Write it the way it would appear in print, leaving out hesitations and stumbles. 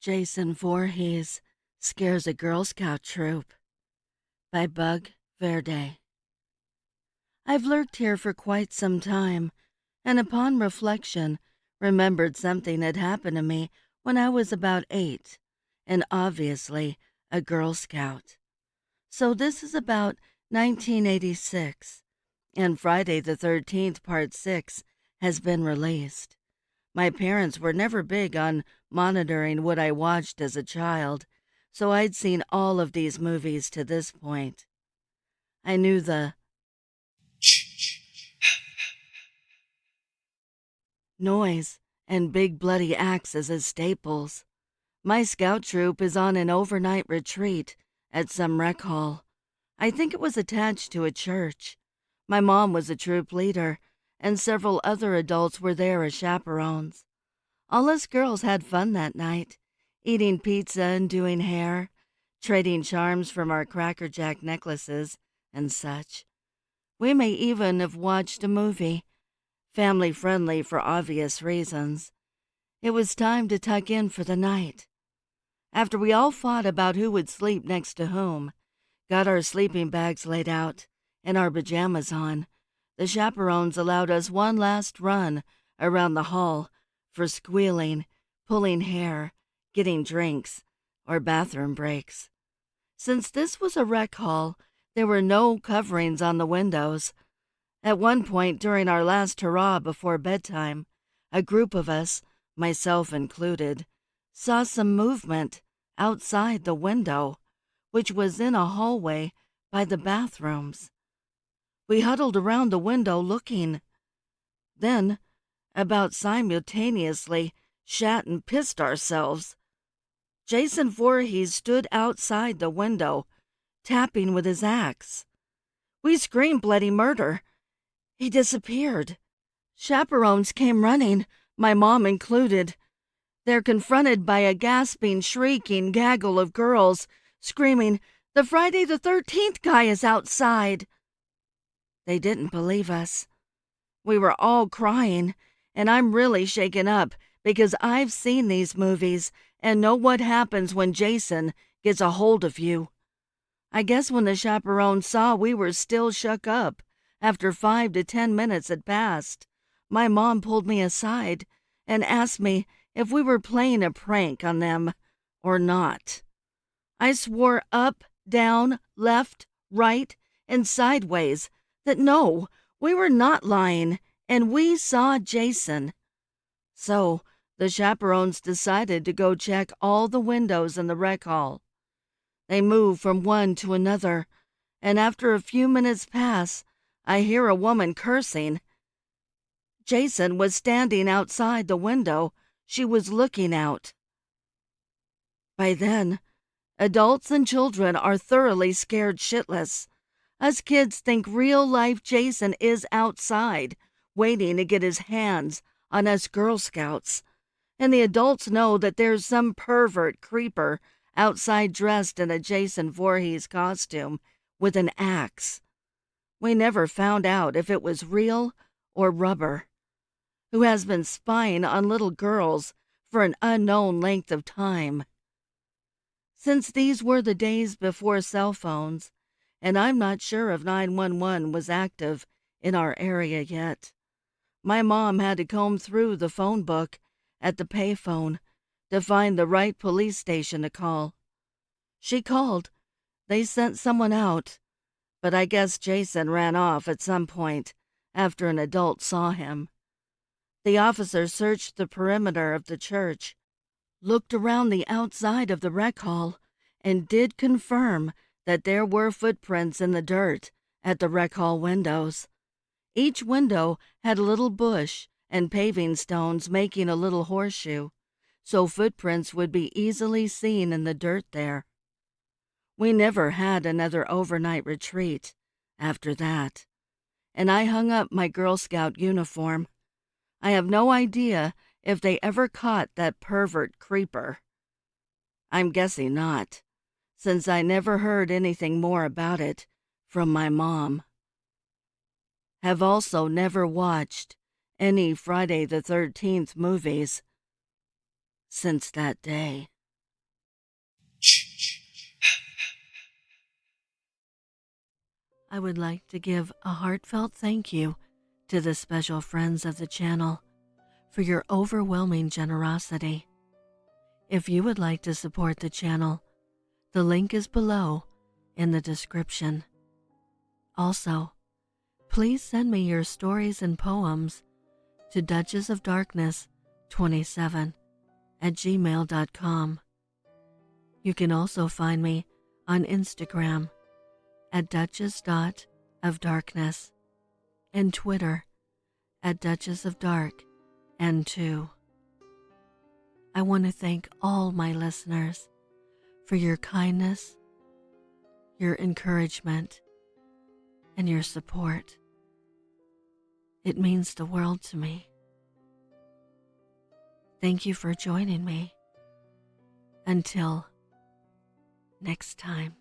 Jason Voorhees Scares a Girl Scout Troop by Bugverde. I've lurked here for quite some time, and upon reflection, remembered something had happened to me when I was about 8, and obviously a Girl Scout. So this is about 1986, and Friday the 13th Part 6 has been released. My parents were never big on monitoring what I watched as a child, so I'd seen all of these movies to this point. I knew the noise and big bloody axes as staples. My scout troop is on an overnight retreat at some rec hall. I think it was attached to a church. My mom was a troop leader, and several other adults were there as chaperones. All us girls had fun that night, eating pizza and doing hair, trading charms from our Cracker Jack necklaces and such. We may even have watched a movie, family-friendly for obvious reasons. It was time to tuck in for the night. After we all fought about who would sleep next to whom, got our sleeping bags laid out, and our pajamas on, the chaperones allowed us one last run around the hall for squealing, pulling hair, getting drinks, or bathroom breaks. Since this was a rec hall, there were no coverings on the windows. At one point during our last hurrah before bedtime, a group of us, myself included, saw some movement outside the window, which was in a hallway by the bathrooms. We huddled around the window looking. Then, about simultaneously, shat and pissed ourselves. Jason Voorhees stood outside the window, tapping with his axe. We screamed bloody murder. He disappeared. Chaperones came running, my mom included. They're confronted by a gasping, shrieking gaggle of girls, screaming, "The Friday the 13th guy is outside!" They didn't believe us. We were all crying, and I'm really shaken up because I've seen these movies and know what happens when Jason gets a hold of you. I guess when the chaperones saw we were still shook up, after 5 to 10 minutes had passed, my mom pulled me aside and asked me if we were playing a prank on them or not. I swore up, down, left, right, and sideways that no, we were not lying, and we saw Jason. So the chaperones decided to go check all the windows in the rec hall. They moved from one to another, and after a few minutes pass, I hear a woman cursing. Jason was standing outside the window she was looking out. By then, adults and children are thoroughly scared shitless. Us kids think real-life Jason is outside, waiting to get his hands on us Girl Scouts. And the adults know that there's some pervert creeper outside dressed in a Jason Voorhees costume with an axe. We never found out if it was real or rubber. Who has been spying on little girls for an unknown length of time. Since these were the days before cell phones, and I'm not sure if 911 was active in our area yet, my mom had to comb through the phone book at the payphone to find the right police station to call. She called. They sent someone out, but I guess Jason ran off at some point after an adult saw him. The officer searched the perimeter of the church, looked around the outside of the rec hall, and did confirm that there were footprints in the dirt at the rec hall windows. Each window had a little bush and paving stones making a little horseshoe, so footprints would be easily seen in the dirt there. We never had another overnight retreat after that, and I hung up my Girl Scout uniform. I have no idea if they ever caught that pervert creeper. I'm guessing not, since I never heard anything more about it from my mom. Have also never watched any Friday the 13th movies since that day. I would like to give a heartfelt thank you to the special friends of the channel for your overwhelming generosity. If you would like to support the channel, the link is below in the description. Also, please send me your stories and poems to duchessofdarkness27@gmail.com. You can also find me on Instagram at duchess.ofdarkness and Twitter at duchessofdarkn2. I want to thank all my listeners for your kindness, your encouragement, and your support. It means the world to me. Thank you for joining me. Until next time.